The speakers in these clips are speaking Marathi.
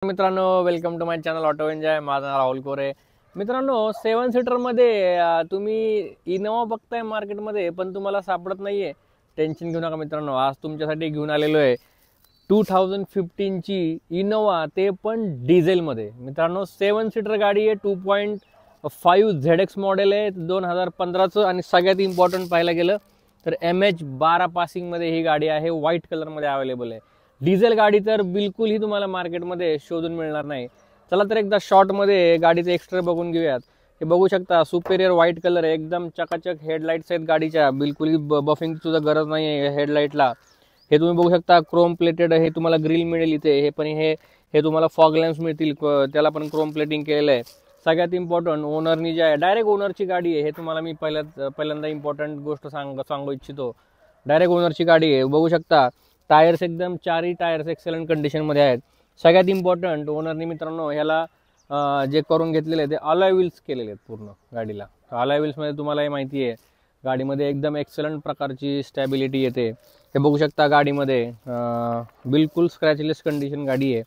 मित्रांनो, welcome to my channel auto enjoy. माझं नाव राहुल कोरे. मित्रांनो, 7 सीटरमध्ये तुम्ही इनोवा बघताय मार्केटमध्ये, पण तुम्हाला सापडत नाहीये. टेन्शन घेऊ नका मित्रांनो. आज तुमच्यासाठी घेऊन आलेलो आहे 2015 ची इनोवा, ते पण डिझेलमध्ये. मित्रांनो, 7 सीटर गाडी आहे. 2.5 ZX मॉडेल आहे, 2015चं. आणि सगळ्यात इम्पॉर्टंट पाहायला गेलं तर MH12 पासिंगमध्ये ही गाडी आहे. व्हाईट कलरमध्ये अवेलेबल आहे. डिझेल गाडी तर बिलकुल ही तुम्हाला मार्केटमध्ये शोधून मिळणार नाही. चला तर एकदा शॉर्टमध्ये गाडीचे एक्स्ट्रा बघून घेऊयात. हे बघू शकता, सुपेरियर व्हाईट कलर आहे, एकदम चकाचक हेडलाईट्स आहेत गाडीच्या. बिलकुल बफिंग सुद्धा गरज नाही आहे हेडलाईटला. हे तुम्ही बघू शकता, क्रोम प्लेटेड हे तुम्हाला ग्रिल मिळेल इथे. हे पण हे तुम्हाला फॉग लॅम्प्स मिळतील, त्याला पण क्रोम प्लेटिंग केलेलं आहे. सगळ्यात इम्पॉर्टंट, ओनरनी जे आहे, डायरेक्ट ओनरची गाडी आहे. हे तुम्हाला मी पहिल्यांदा इम्पॉर्टंट गोष्ट सांगू इच्छितो. डायरेक्ट ओनरची गाडी आहे. बघू शकता, टायर्स एकदम चारही टायर्स एक्सलंट कंडिशनमध्ये आहेत. सगळ्यात इम्पॉर्टंट, ओनरनी मित्रांनो ह्याला जे करून घेतलेले आहे ते अलॉय व्हील्स केलेले आहेत पूर्ण गाडीला. अलॉय व्हील्समध्ये तुम्हाला हे माहिती आहे, गाडीमध्ये एकदम एक्सलंट प्रकारची स्टॅबिलिटी येते. हे बघू शकता, गाडीमध्ये बिलकुल स्क्रॅचलेस कंडिशन गाडी आहे.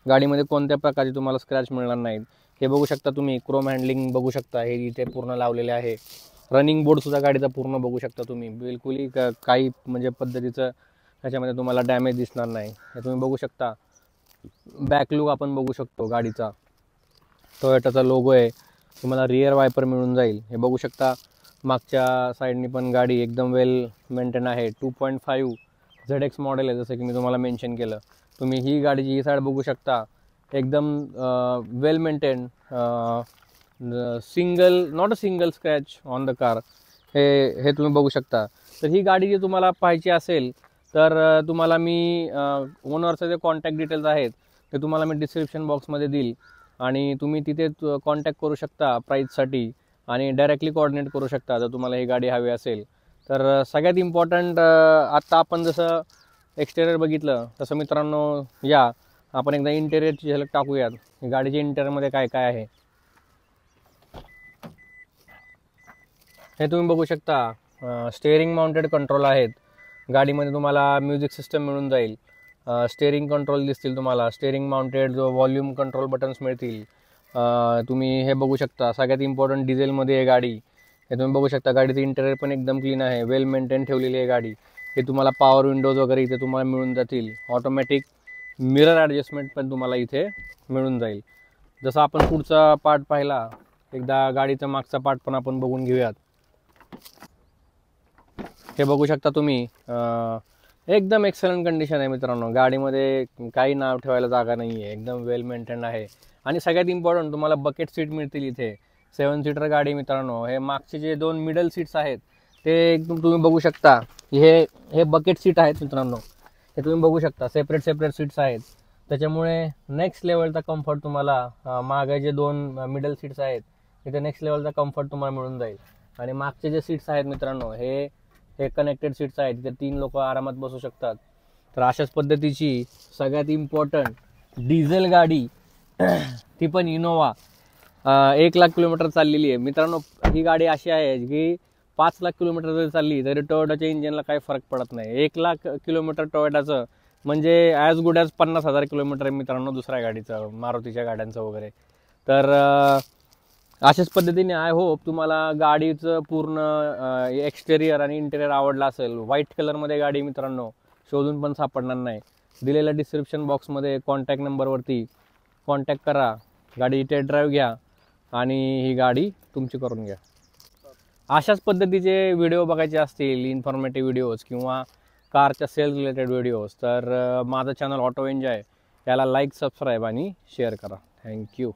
गाडीमध्ये कोणत्या प्रकारची तुम्हाला स्क्रॅच मिळणार नाहीत. हे बघू शकता तुम्ही, क्रोम हँडलिंग बघू शकता, हे इथे पूर्ण लावलेले आहे. रनिंग बोर्डसुद्धा गाडीचा पूर्ण बघू शकता तुम्ही. बिलकुलही काही म्हणजे पद्धतीचं ह्याच्यामध्ये तुम्हाला डॅमेज दिसणार नाही. हे तुम्ही बघू शकता. बॅक लुक आपण बघू शकतो गाडीचा. टोयोटाचा लोगो आहे. तुम्हाला रिअर वायपर मिळून जाईल. हे बघू शकता, मागच्या साईडनी पण गाडी एकदम वेल मेंटेन आहे. 2.5 ZX मॉडेल आहे, जसं की मी तुम्हाला मेन्शन केलं. तुम्ही ही गाडीची ही साईड बघू शकता, एकदम well maintain, not a single scratch on the car. हे तुम्ही बघू शकता. तर ही गाडी जी तुम्हाला पाहायची असेल तर तुम्हाला मी ओनरचे जे कॉन्टॅक्ट डिटेल्स आहेत ते तुम्हाला मी डिस्क्रिप्शन बॉक्समध्ये देईल, आणि तुम्ही तिथे कॉन्टॅक्ट करू शकता प्राईजसाठी, आणि डायरेक्टली कोऑर्डिनेट करू शकता जर तुम्हाला ही गाडी हवी असेल तर. सगळ्यात इम्पॉर्टंट, आत्ता आपण जसं एक्सटेरियर बघितलं तसं मित्रांनो, या आपण एकदा इंटेरियरची झलक टाकूयात. गाडीच्या इंटेरियरमध्ये काय काय आहे हे तुम्ही बघू शकता. स्टेअरिंग माउंटेड कंट्रोल आहेत गाडीमध्ये. तुम्हाला म्युझिक सिस्टम मिळून जाईल. स्टेअरिंग कंट्रोल दिसतील तुम्हाला. स्टेअरिंग माउंटेड जो व्हॉल्यूम कंट्रोल बटन्स मिळतील. तुम्ही हे बघू शकता, सगळ्यात इम्पॉर्टंट डिझेलमध्ये आहे गाडी. हे तुम्ही बघू शकता, गाडीचं इंटेरियर पण एकदम क्लीन आहे, वेल मेंटेन ठेवलेली आहे गाडी. हे तुम्हाला पॉवर विंडोज वगैरे इथे तुम्हाला मिळून जातील. ऑटोमॅटिक मिरर ॲडजस्टमेंट पण तुम्हाला इथे मिळून जाईल. जसं आपण पुढचा पार्ट पाहिला, एकदा गाडीचा मागचा पार्ट पण आपण बघून घेऊयात. हे बघू शकता तुम्ही, एकदम एक्सलंट कंडिशन आहे मित्रांनो. गाडीमध्ये काही नाव ठेवायला जागा नाही आहे, एकदम वेल मेंटेन आहे. आणि सगळ्यात इम्पॉर्टंट, तुम्हाला बकेट सीट मिळतील इथे. 7 सीटर गाडी मित्रांनो. हे मागचे जे 2 मिडल सीट्स आहेत ते एकदम तुम्ही बघू शकता. हे बकेट सीट आहेत मित्रांनो. हे तुम्ही बघू शकता, सेपरेट सीट्स आहेत. त्याच्यामुळे नेक्स्ट लेवलचा कम्फर्ट तुम्हाला, मागे जे 2 मिडल सीट्स आहेत तिथे नेक्स्ट लेवलचा कम्फर्ट तुम्हाला मिळून जाईल. आणि मागचे जे सीट्स आहेत मित्रांनो, हे कनेक्टेड सीट्स आहेत, तिथे 3 लोक आरामात बसू शकतात. तर अशाच पद्धतीची सगळ्यात इम्पॉर्टंट डिझेल गाडी, ती पण इनोवा, 1 लाख किलोमीटर चाललेली आहे मित्रांनो. ही गाडी अशी आहे की 5 लाख किलोमीटर जरी चालली तरी टोयोटाच्या इंजिनला काही फरक पडत नाही. 1 लाख किलोमीटर टोयोटाचं म्हणजे ॲज गुड ॲज 50,000 किलोमीटर आहे मित्रांनो दुसऱ्या गाडीचं, मारुतीच्या गाड्यांचं वगैरे. तर अशाच पद्धतीने आय होप तुम्हाला गाडीचं पूर्ण एक्सटेरियर आणि इंटेरियर आवडलं असेल. व्हाईट कलरमध्ये गाडी मित्रांनो, शोधून पण सापडणार नाही. दिलेल्या डिस्क्रिप्शन बॉक्समध्ये कॉन्टॅक्ट नंबरवरती कॉन्टॅक्ट करा. गाडी टेस्ट ड्राईव्ह घ्या आणि ही गाडी तुमची करून घ्या. अशाच पद्धतीचे व्हिडिओ बघायचे असतील, इन्फॉर्मेटिव्ह व्हिडिओज किंवा कारच्या सेल रिलेटेड व्हिडिओज, तर माझं चॅनल ऑटो एन्जॉय याला लाईक, सबस्क्राईब आणि शेअर करा. थँक्यू.